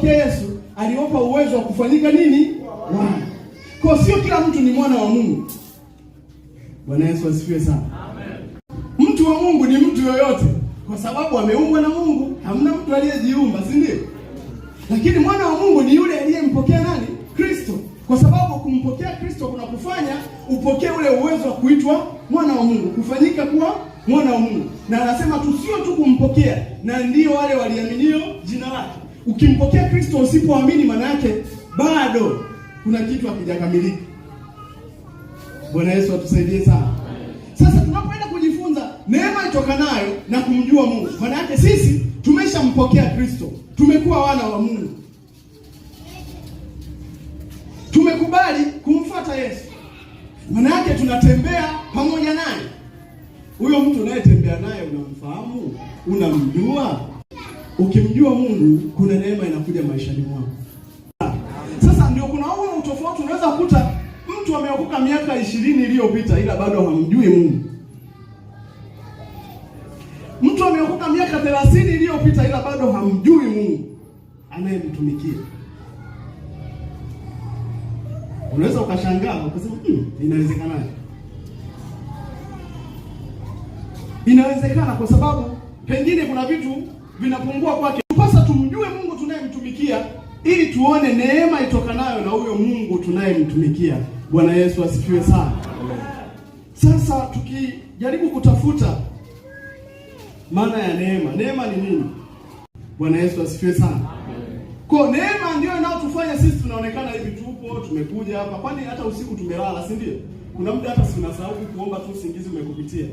walipompokea Yesu aliwapa uwezo wa kufanyika nini? Wana. Kwa sio kila mtu ni mwana wa Mungu. Bwana Yesu asifiwe sana. Amen. Mtu wa Mungu ni mtu yoyote kwa sababu ameumbwa na Mungu. Hamna mtu aliyejiumba, si ndio? Lakini mwana wa Mungu ni yule aliyempokea nani? Kristo. Kwa sababu kumpokea Kristo kuna kufanya upokee ule uwezo wa kuitwa mwana wa Mungu, kufanyika kuwa mwana wa Mungu. Na anasema tu sio tu kumpokea, na ndio wale waliaminio jina lake. Ukimpokea Kristo usipoamini, maana yake bado kuna kitu hakijakamilika. Bwana Yesu atusaidie sana. Sasa tunapoenda kujifunza neema itokanayo na kumjua Mungu, maana yake sisi tumeshampokea Kristo, tumekuwa wana wa Mungu. Tumekubali kumfuata Yesu. Maana yake tunatembea pamoja naye. Huyo mtu unayetembea naye unamfahamu? Unamjua? Ukimjua Mungu, kuna neema inakuja maishani mwako. Sasa ndio kuna huo utofauti. Unaweza kukuta mtu ameokoka miaka 20 iliyopita ila bado hamjui Mungu. Mtu ameokoka miaka 30 iliyopita ila bado hamjui Mungu anayemtumikia. Unaweza ukashangaa ukasema inawezekanaje? Inawezekana kwa sababu pengine kuna vitu vinapungua kwake. Tupasa tumjue Mungu tunayemtumikia ili tuone neema itokanayo na huyo Mungu tunayemtumikia. Bwana Yesu asifiwe sana. Sasa tukijaribu kutafuta maana ya neema. Neema ni nini? Bwana Yesu asifiwe sana. Kwa neema ndio inayotufanya sisi tunaonekana hivi tupo, tumekuja hapa. Kwani hata usiku tumelala, si ndio? Kuna muda hata tunasahau kuomba tu, usingizi umekupitia.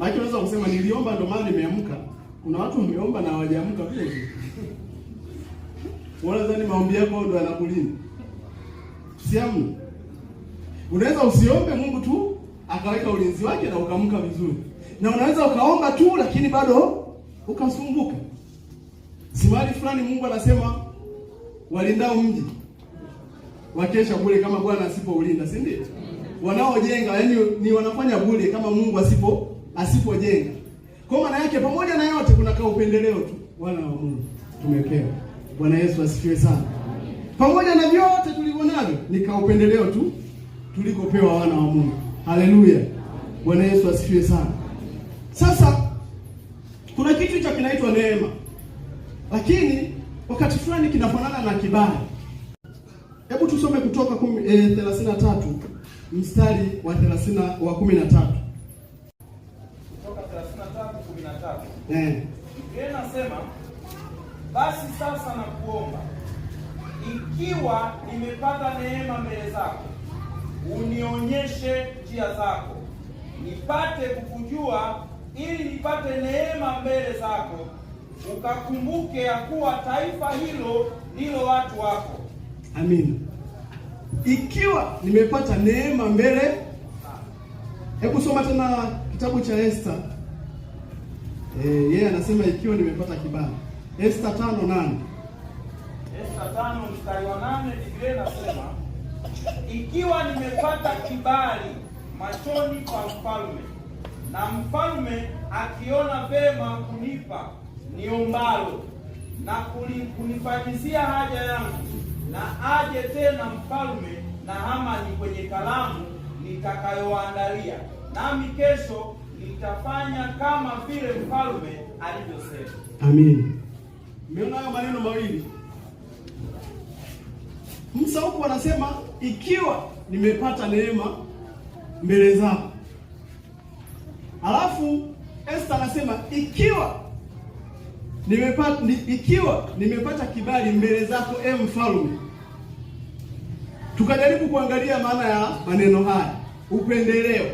Lakini unaweza kusema niliomba ndio maana nimeamka. Kuna watu wameomba na hawajaamka vile vile. Wanadhani maombi yako ndio yanakulinda. Siamu. Unaweza usiombe Mungu tu akaweka ulinzi wake na ukaamka vizuri. Na unaweza ukaomba tu lakini bado ukasumbuka. Simali fulani Mungu anasema walindao mji wakesha bure kama Bwana asipoulinda, si ndio? Wanaojenga yani ni wanafanya bure kama Mungu asipojenga. Kwa maana yake pamoja na yote kuna upendeleo tu. Wana wa Mungu tumepewa. Bwana Yesu asifiwe sana. Pamoja na vyote tulivyonavyo ni upendeleo tu tulikopewa wana wa Mungu. Haleluya. Bwana Yesu asifiwe sana. Sasa kuna kitu cha kinaitwa neema. Lakini wakati fulani kinafanana na kibali. Hebu tusome Kutoka 33 mstari wa 13. Kutoka 33:13. Biblia inasema, basi sasa nakuomba, ikiwa nimepata neema mbele zako, unionyeshe njia zako, nipate kukujua, ili nipate neema mbele zako, ukakumbuke ya kuwa taifa hilo ndilo watu wako. Amina. Ikiwa nimepata neema mbele. Hebu soma tena kitabu cha Esther. Yeye anasema ikiwa nimepata kibali. Esther 5:8. Esther 5 mstari wa 8, Biblia inasema, ikiwa nimepata kibali machoni pa mfalme, na mfalme akiona vema kunipa niombalo na kunifanyizia haja yangu, na aje tena mfalme na Hamani kwenye karamu nitakayowaandalia, nami kesho nitafanya kama vile mfalme alivyosema. Amen. Umeona hayo maneno mawili? Musa huko anasema ikiwa nimepata neema mbele zako. Alafu Esther anasema ikiwa nimepata kibali mbele zako mfalme. Tukajaribu kuangalia maana ya maneno haya. Upendeleo.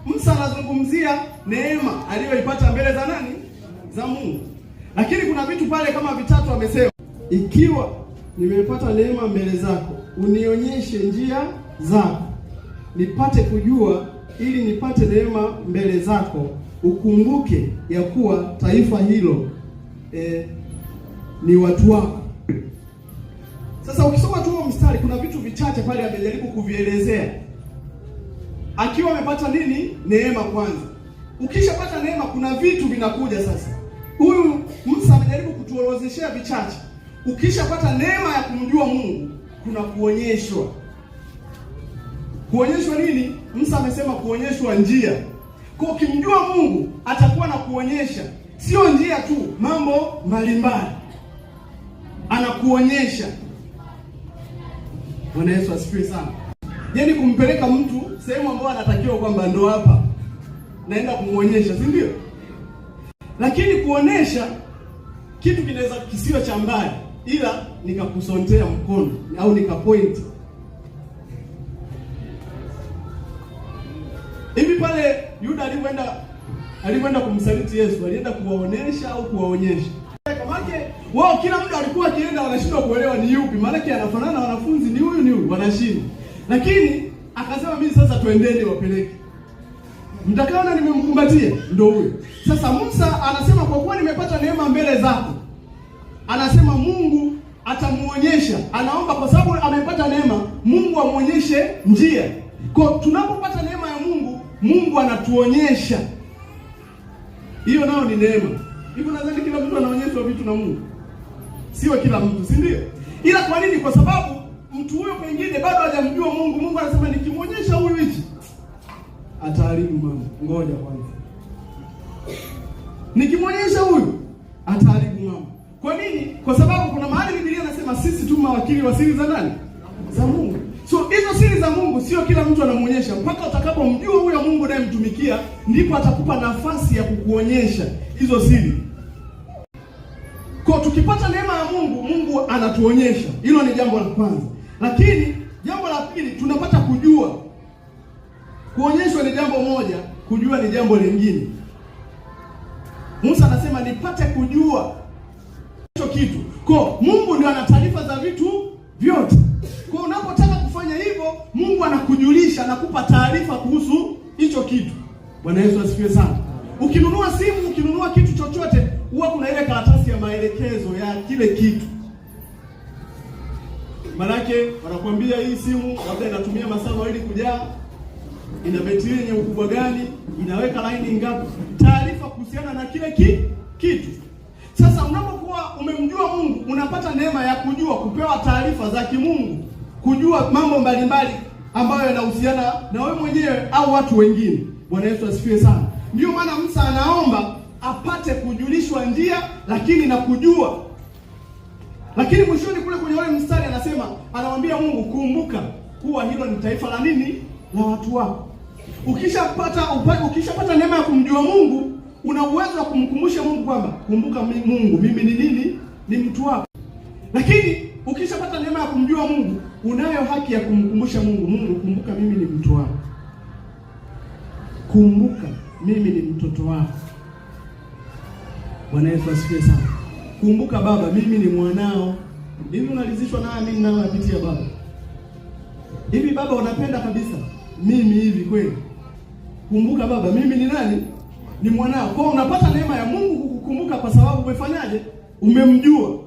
Musa anazungumzia neema aliyoipata mbele za nani? Za Mungu. Lakini kuna vitu pale kama vitatu amesema. Ikiwa nimepata neema mbele zako, unionyeshe njia zako, nipate kujua, ili nipate neema mbele zako, ukumbuke ya kuwa taifa hilo ni watu wako. Sasa ukisoma tu mstari kuna vitu vichache pale amejaribu kuvielezea. Akiwa amepata nini? Neema kwanza. Ukishapata neema kuna vitu vinakuja sasa. Huyu Musa amejaribu kutuorozeshea vichache. ukishapata neema ya kumjua Mungu, kuna kuonyeshwa. Kuonyeshwa nini? Musa amesema kuonyeshwa njia. Kwa ukimjua Mungu atakuwa na kuonyesha, sio njia tu, mambo mbalimbali anakuonyesha. Bwana Yesu asifiwe sana. Yaani kumpeleka mtu sehemu ambayo anatakiwa kwamba ndo hapa naenda kumuonyesha, si ndio? Lakini kuonesha kitu kinaweza kisiwe cha mbali, ila nikakusontea mkono au nikapoint. Hivi pale Yuda alipoenda kumsaliti Yesu, alienda kuwaonesha au kuwaonyesha? Kamake wao kila mtu alikuwa akienda wanashindwa kuelewa ni yupi, maana yake anafanana na wanafunzi, ni huyu wanashinda. Lakini akasema mimi sasa twendeni wapeleke. Mtakaona nimemkumbatia ndio huyo. Sasa Musa anasema kwa kuwa nimepata neema mbele zako, anasema Mungu atamuonyesha. Anaomba kwa sababu amepata neema, Mungu amuonyeshe njia. Kwa tunapopata neema ya Mungu, Mungu anatuonyesha. Hiyo nao ni neema. Hivyo nadhani kila mtu anaonyeshwa vitu na Mungu. Sio kila mtu, si ndio? Ila kwa nini? Kwa sababu mtu huyo pengine bado hajamjua Mungu. Mungu anasema nikimuonyesha huyu hichi ataharibu mambo. Ngoja kwanza. Nikimuonyesha huyu ataharibu mambo. Kwa nini? Kwa sababu kuna mahali Biblia inasema sisi tu mawakili wa siri za nani? Za Mungu. So hizo siri za Mungu sio kila mtu anamuonyesha. Mpaka utakapomjua huyo Mungu unayemtumikia, ndipo atakupa nafasi ya kukuonyesha hizo siri. Kwa tukipata neema ya Mungu, Mungu anatuonyesha. Hilo ni jambo la kwanza. Lakini jambo la pili, tunapata kujua. Kuonyeshwa ni jambo moja, kujua ni jambo lingine. Musa anasema nipate kujua hicho kitu. Kwa Mungu ndio ana taarifa za vitu vyote. Kwa unapotaka kufanya hivyo, Mungu anakujulisha, anakupa taarifa kuhusu hicho kitu. Bwana Yesu asifiwe sana. Ukinunua simu, ukinunua kitu chochote, huwa kuna ile karatasi ya maelekezo ya kile kitu. Manake wanakuambia hii simu labda inatumia masaa mawili kujaa, ina betri yenye ukubwa gani, inaweka line ngapi, taarifa kuhusiana na kile kitu. Sasa unapokuwa umemjua Mungu, unapata neema ya kujua, kupewa taarifa za kimungu, kujua mambo mbalimbali ambayo yanahusiana na wewe mwenyewe au watu wengine. Bwana Yesu asifiwe sana. Ndio maana Musa anaomba apate kujulishwa njia, lakini na kujua. Lakini mwishoni kule kwenye wale mstari anasema, anamwambia Mungu, kumbuka kuwa hilo ni taifa la nini? La watu wako. Ukishapata neema ya kumjua Mungu, una uwezo wa kumkumbusha Mungu kwamba kumbuka Mungu, mimi ni nini? Ni mtu wako. Lakini ukishapata neema ya kumjua Mungu, unayo haki ya kumkumbusha Mungu, Mungu kumbuka mimi ni mtu wako. Kumbuka mimi ni mtoto wako. Bwana Yesu asifiwe sana. Kumbuka Baba, mimi ni mwanao. Hivi unalizishwa na mimi ninayopitia Baba? Hivi Baba unapenda kabisa mimi hivi kweli? Kumbuka Baba, mimi ni nani? Ni mwanao. Kwa unapata neema ya Mungu kukukumbuka kwa sababu umefanyaje? Umemjua.